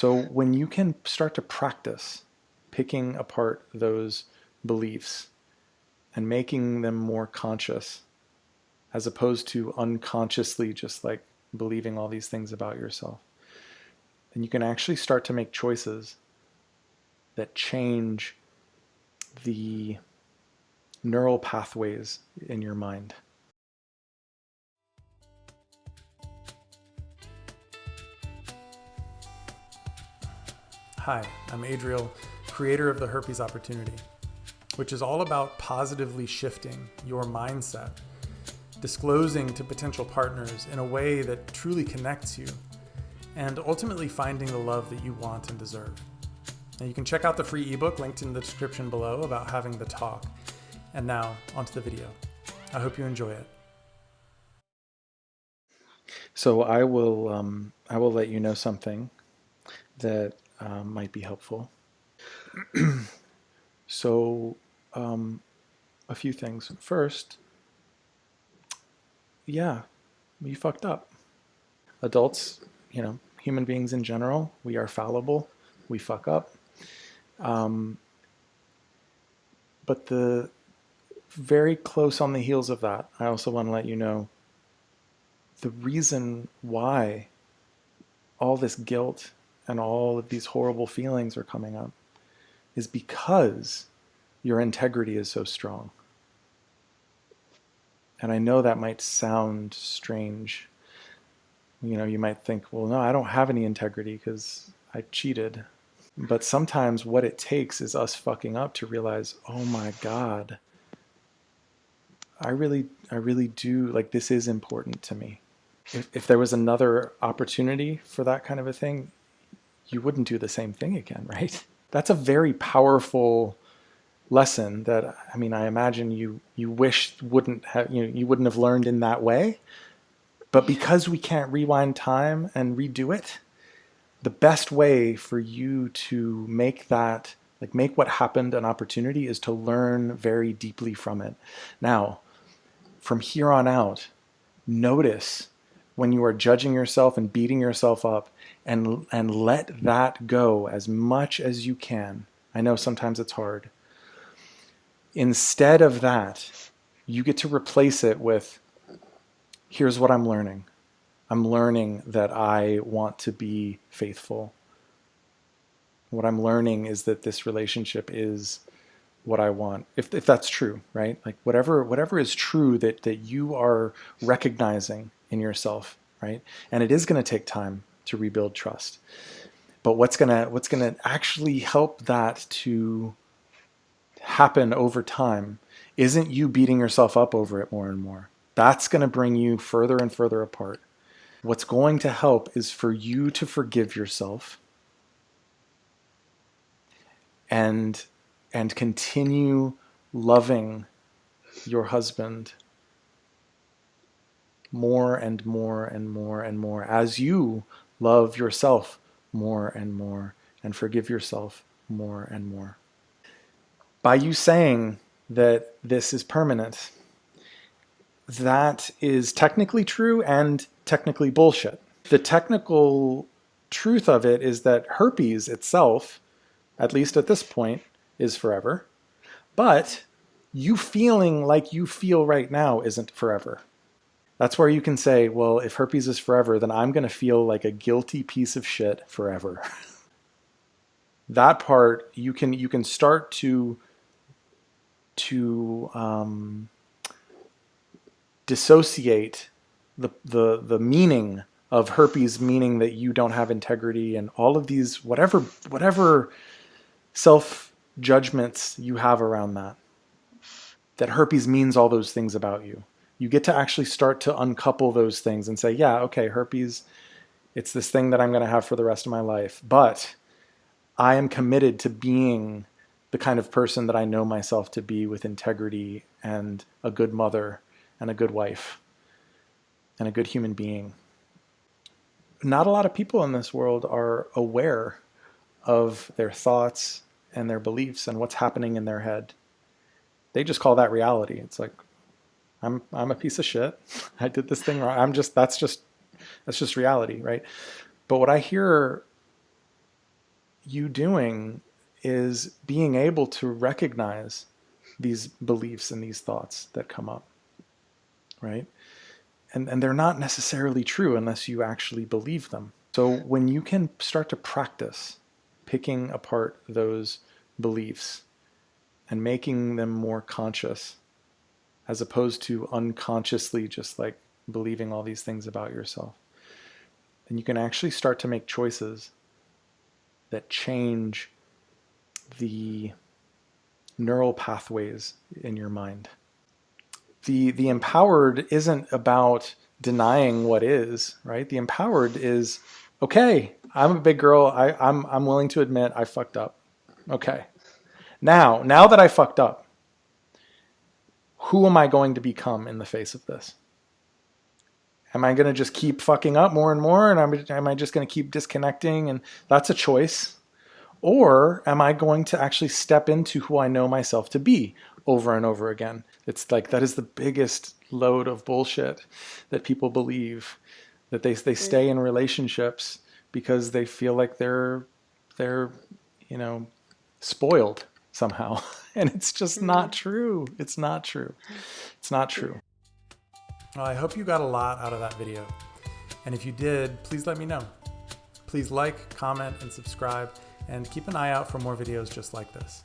So when you can start to practice picking apart those beliefs and making them more conscious, as opposed to unconsciously just like believing all these things about yourself, then you can actually start to make choices that change the neural pathways in your mind. Hi, I'm Adriel, creator of the Herpes Opportunity, which is all about positively shifting your mindset, disclosing to potential partners in a way that truly connects you, and ultimately finding the love that you want and deserve. Now you can check out the free ebook linked in the description below about having the talk. And now, onto the video. I hope you enjoy it. So I will let you know something that might be helpful. So a few things. First, yeah, we fucked up. Adults, human beings in general, we are fallible. We fuck up. But the very close on the heels of that, I also want to let you know the reason why all this guilt and all of these horrible feelings are coming up is because your integrity is so strong. And I know that might sound strange. You might think, well, no, I don't have any integrity because I cheated. But sometimes what it takes is us fucking up to realize, oh my God, I really do, like, this is important to me. If there was another opportunity for that kind of a thing, you wouldn't do the same thing again, right? That's a very powerful lesson that, I mean, I imagine you wish wouldn't have, you wouldn't have learned in that way. But because we can't rewind time and redo it, the best way for you to make that, like make what happened an opportunity, is to learn very deeply from it. Now, from here on out, notice when you are judging yourself and beating yourself up, and let that go as much as you can. I know sometimes it's hard. Instead of that, you get to replace it with, here's what I'm learning. I'm learning that I want to be faithful. What I'm learning is that this relationship is what I want. If that's true, right? Like whatever is true that you are recognizing in yourself, right? And it is going to take time to rebuild trust. But what's gonna actually help that to happen over time isn't you beating yourself up over it more and more. That's going to bring you further and further apart. What's going to help is for you to forgive yourself and continue loving your husband more and more and more and more as you love yourself more and more and forgive yourself more and more. By you saying that this is permanent, that is technically true and technically bullshit. The technical truth of it is that herpes itself, at least at this point, is forever. But you feeling like you feel right now isn't forever. That's where you can say, well, if herpes is forever, then I'm going to feel like a guilty piece of shit forever. That part, you can start to dissociate the meaning of herpes, meaning that you don't have integrity, and all of these whatever self judgments you have around that herpes means all those things about you. You get to actually start to uncouple those things and say, yeah, okay, herpes, it's this thing that I'm going to have for the rest of my life, but I am committed to being the kind of person that I know myself to be, with integrity and a good mother and a good wife and a good human being. Not a lot of people in this world are aware of their thoughts and their beliefs and what's happening in their head. They just call that reality. It's like, I'm a piece of shit. I did this thing wrong. That's just reality, right? But what I hear you doing is being able to recognize these beliefs and these thoughts that come up, right? And they're not necessarily true unless you actually believe them. So when you can start to practice picking apart those beliefs and making them more conscious, as opposed to unconsciously just like believing all these things about yourself, then you can actually start to make choices that change the neural pathways in your mind. The empowered isn't about denying what is, right? The empowered is, okay, I'm a big girl. I'm willing to admit I fucked up. Okay. Now that I fucked up, who am I going to become in the face of this? Am I going to just keep fucking up more and more? And am I just going to keep disconnecting? And that's a choice. Or am I going to actually step into who I know myself to be over and over again? It's like that is the biggest load of bullshit that people believe, that they stay in relationships because they feel like they're spoiled somehow. And it's just not true. It's not true. It's not true. Well, I hope you got a lot out of that video. And if you did, please let me know. Please like, comment, and subscribe, and keep an eye out for more videos just like this.